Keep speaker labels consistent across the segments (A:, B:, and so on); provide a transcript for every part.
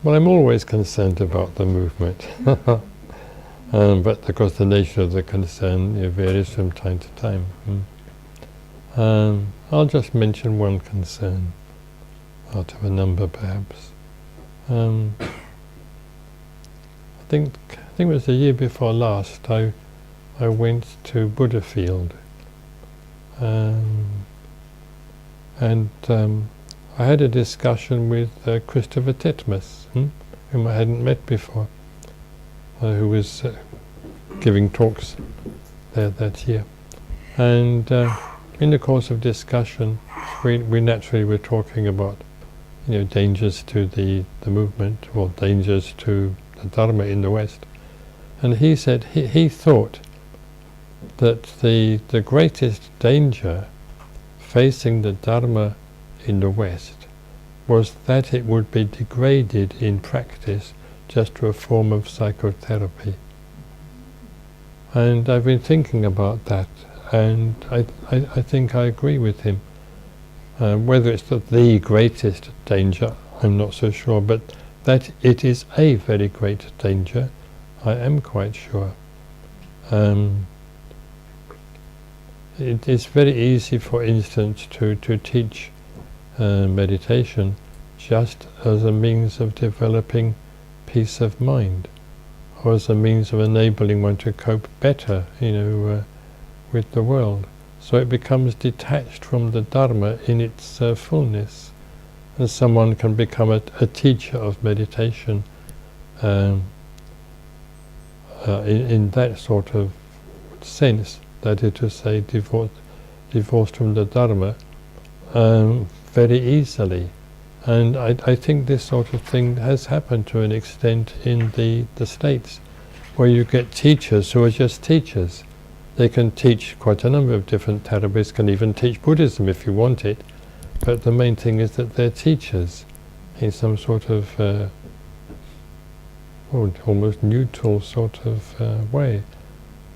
A: Well, I'm always concerned about the movement, but because the nature of the concern varies from time to time. I'll just mention one concern, out of a number perhaps. I think it was the year before last, I went to Buddhafield, and I had a discussion with Christopher Titmus, whom I hadn't met before, who was giving talks there that year. And in the course of discussion, we naturally were talking about dangers to the movement, or dangers to the Dharma in the West. And he said he thought that the greatest danger facing the Dharma in the West was that it would be degraded in practice just to a form of psychotherapy. And I've been thinking about that, and I think I agree with him. Whether it's the greatest danger, I'm not so sure, but that it is a very great danger, I am quite sure. It is very easy, for instance, to teach meditation just as a means of developing peace of mind, or as a means of enabling one to cope better, with the world. So it becomes detached from the Dharma in its fullness, and someone can become a teacher of meditation in that sort of sense, that is to say, divorced from the Dharma very easily. And I think this sort of thing has happened to an extent in the States, where you get teachers who are just teachers. They can teach quite a number of different therapies, can even teach Buddhism if you want it, but the main thing is that they're teachers in some sort of almost neutral sort of way.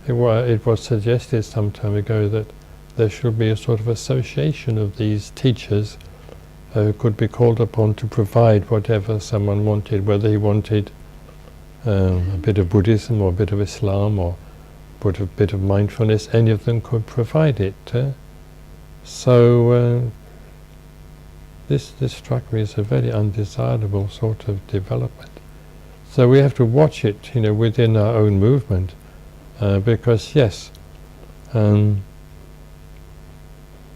A: It was suggested some time ago that there should be a sort of association of these teachers who could be called upon to provide whatever someone wanted, whether he wanted a bit of Buddhism or a bit of Islam or a bit of mindfulness. Any of them could provide it. So this struck me as a very undesirable sort of development. So we have to watch it, within our own movement, because yes, there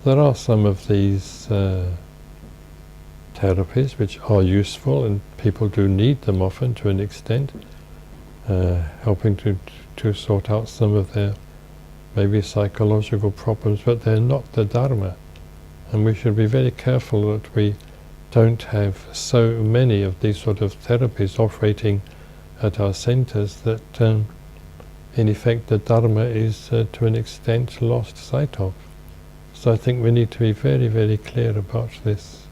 A: are some of these therapies which are useful, and people do need them often to an extent, helping to sort out some of their maybe psychological problems, but they're not the Dharma. And we should be very careful that we don't have so many of these sort of therapies operating at our centers that in effect the Dharma is to an extent lost sight of. So I think we need to be very, very clear about this,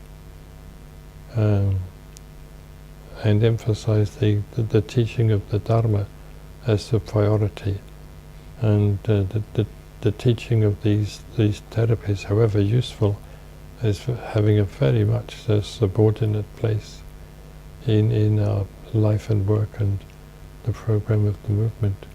A: and emphasize the teaching of the Dharma as the priority, and the teaching of these therapies, however useful, is having a very much subordinate place in our life and work and the program of the movement.